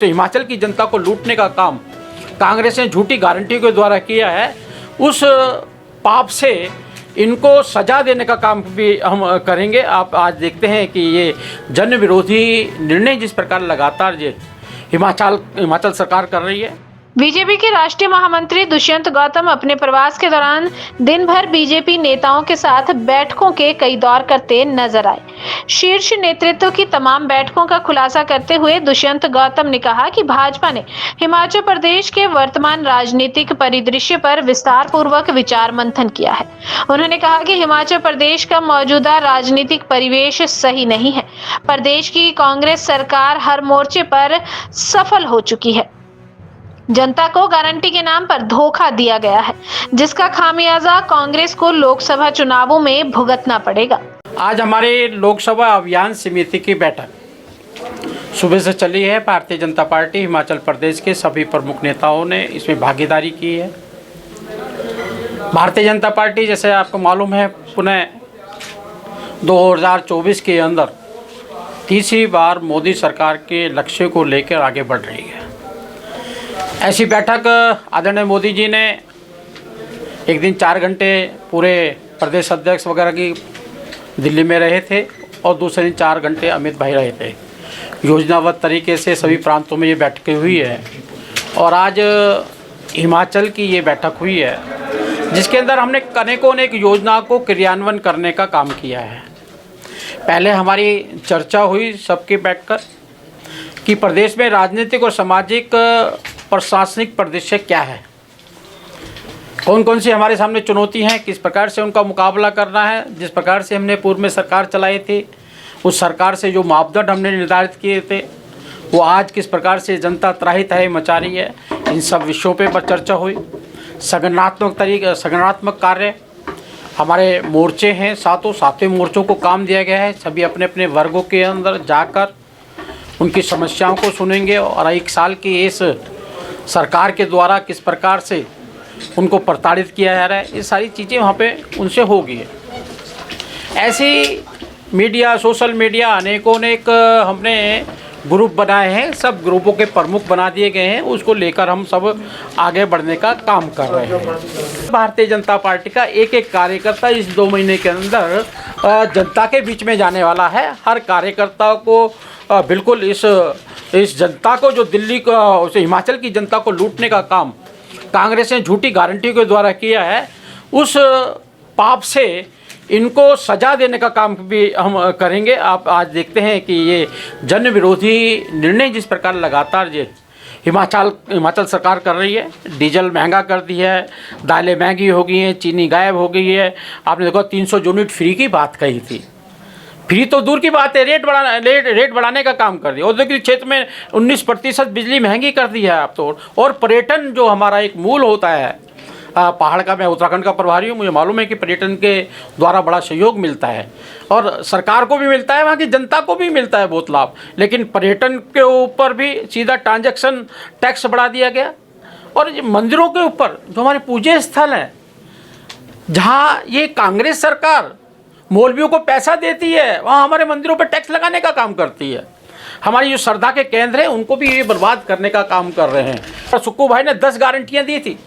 तो हिमाचल की जनता को लूटने का काम कांग्रेस ने झूठी गारंटी के द्वारा किया है। उस पाप से इनको सजा देने का काम भी हम करेंगे। आप आज देखते हैं कि ये जन विरोधी निर्णय जिस प्रकार लगातार ये हिमाचल सरकार कर रही है। बीजेपी के राष्ट्रीय महामंत्री दुष्यंत गौतम अपने प्रवास के दौरान दिन भर बीजेपी नेताओं के साथ बैठकों के कई दौर करते नजर आए। शीर्ष नेतृत्व की तमाम बैठकों का खुलासा करते हुए दुष्यंत गौतम ने कहा कि भाजपा ने हिमाचल प्रदेश के वर्तमान राजनीतिक परिदृश्य पर विस्तार पूर्वक विचार मंथन किया है। उन्होंने कहा कि हिमाचल प्रदेश का मौजूदा राजनीतिक परिवेश सही नहीं है। प्रदेश की कांग्रेस सरकार हर मोर्चे पर सफल हो चुकी है। जनता को गारंटी के नाम पर धोखा दिया गया है, जिसका खामियाजा कांग्रेस को लोकसभा चुनावों में भुगतना पड़ेगा। आज हमारे लोकसभा अभियान समिति की बैठक सुबह से चली है। भारतीय जनता पार्टी हिमाचल प्रदेश के सभी प्रमुख नेताओं ने इसमें भागीदारी की है। भारतीय जनता पार्टी, जैसे आपको मालूम है, पुनः 2024 के अंदर तीसरी बार मोदी सरकार के लक्ष्य को लेकर आगे बढ़ रही है। ऐसी बैठक आदरणीय मोदी जी ने एक दिन 4 घंटे पूरे प्रदेश अध्यक्ष वगैरह की दिल्ली में रहे थे और दूसरे दिन 4 घंटे अमित भाई रहे थे। योजनाबद्ध तरीके से सभी प्रांतों में ये बैठकें हुई है और आज हिमाचल की ये बैठक हुई है, जिसके अंदर हमने अनेकों अनेक योजना को क्रियान्वयन करने का काम किया है। पहले हमारी चर्चा हुई सबके बैठकर कि प्रदेश में राजनीतिक और सामाजिक प्रशासनिक परिदृश्य क्या है, कौन कौन सी हमारे सामने चुनौती हैं, किस प्रकार से उनका मुकाबला करना है। जिस प्रकार से हमने पूर्व में सरकार चलाई थी, उस सरकार से जो मापदंड हमने निर्धारित किए थे, वो आज किस प्रकार से जनता त्राही तराही मचा रही है, इन सब विषयों पर चर्चा हुई। संगठनात्मक कार्य हमारे मोर्चे हैं, सातों मोर्चों को काम दिया गया है। सभी अपने अपने वर्गों के अंदर जाकर उनकी समस्याओं को सुनेंगे और 1 साल की इस सरकार के द्वारा किस प्रकार से उनको प्रताड़ित किया जा रहा है, ये सारी चीज़ें वहाँ पे उनसे होगी। ऐसी मीडिया, सोशल मीडिया अनेकों हमने ग्रुप बनाए हैं, सब ग्रुपों के प्रमुख बना दिए गए हैं। उसको लेकर हम सब आगे बढ़ने का काम कर रहे हैं। भारतीय जनता पार्टी का एक एक कार्यकर्ता इस 2 महीने के अंदर जनता के बीच में जाने वाला है। हर कार्यकर्ता को बिल्कुल इस जनता को, जो दिल्ली को, हिमाचल की जनता को लूटने का काम कांग्रेस ने झूठी गारंटी के द्वारा किया है, उस पाप से इनको सजा देने का काम भी हम करेंगे। आप आज देखते हैं कि ये जन विरोधी निर्णय जिस प्रकार लगातार ये हिमाचल सरकार कर रही है। डीजल महंगा कर दी है, दालें महंगी हो गई हैं, चीनी गायब हो गई है। आपने देखा 300 यूनिट फ्री की बात कही थी, फ्री तो दूर की बात है, रेट बढ़ाने का काम कर दिया। औद्योगिक क्षेत्र में 19% बिजली महंगी कर दी है आप तो। और पर्यटन जो हमारा एक मूल होता है पहाड़ का, मैं उत्तराखंड का प्रभारी हूँ, मुझे मालूम है कि पर्यटन के द्वारा बड़ा सहयोग मिलता है और सरकार को भी मिलता है, वहाँ की जनता को भी मिलता है बहुत लाभ। लेकिन पर्यटन के ऊपर भी सीधा ट्रांजैक्शन टैक्स बढ़ा दिया गया। और मंदिरों के ऊपर, जो हमारे पूज्य स्थल हैं, जहाँ ये कांग्रेस सरकार मौलवियों को पैसा देती है, वहाँ हमारे मंदिरों पर टैक्स लगाने का काम करती है। हमारी जो श्रद्धा के केंद्र हैं, उनको भी ये बर्बाद करने का काम कर रहे हैं। और सुक्खू भाई ने 10 गारंटियाँ दी थी,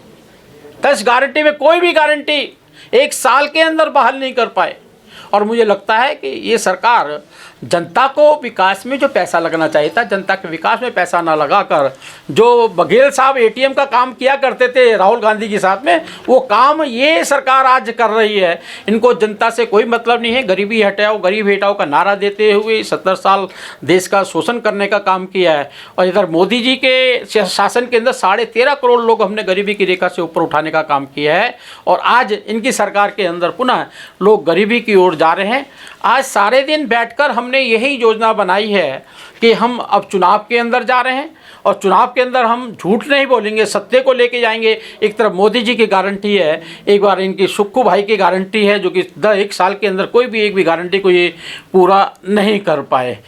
10 गारंटी में कोई भी गारंटी 1 साल के अंदर बहाल नहीं कर पाए। और मुझे लगता है कि ये सरकार जनता को विकास में जो पैसा लगना चाहिए था, जनता के विकास में पैसा ना लगाकर जो बघेल साहब ATM का काम किया करते थे राहुल गांधी के साथ में, वो काम ये सरकार आज कर रही है। इनको जनता से कोई मतलब नहीं है। गरीबी हटाओ, गरीब हटाओ का नारा देते हुए 70 साल देश का शोषण करने का काम किया है। और इधर मोदी जी के शासन के अंदर 13.5 करोड़ लोग हमने गरीबी की रेखा से ऊपर उठाने का काम किया है। और आज इनकी सरकार के अंदर पुनः लोग गरीबी की ओर जा रहे हैं। आज सारे दिन बैठकर हमने यही योजना बनाई है कि हम अब चुनाव के अंदर जा रहे हैं और चुनाव के अंदर हम झूठ नहीं बोलेंगे, सत्य को लेके जाएंगे। एक तरफ मोदी जी की गारंटी है, एक बार इनकी सुक्खू भाई की गारंटी है, जो कि 1 साल के अंदर कोई भी एक भी गारंटी को ये पूरा नहीं कर पाए।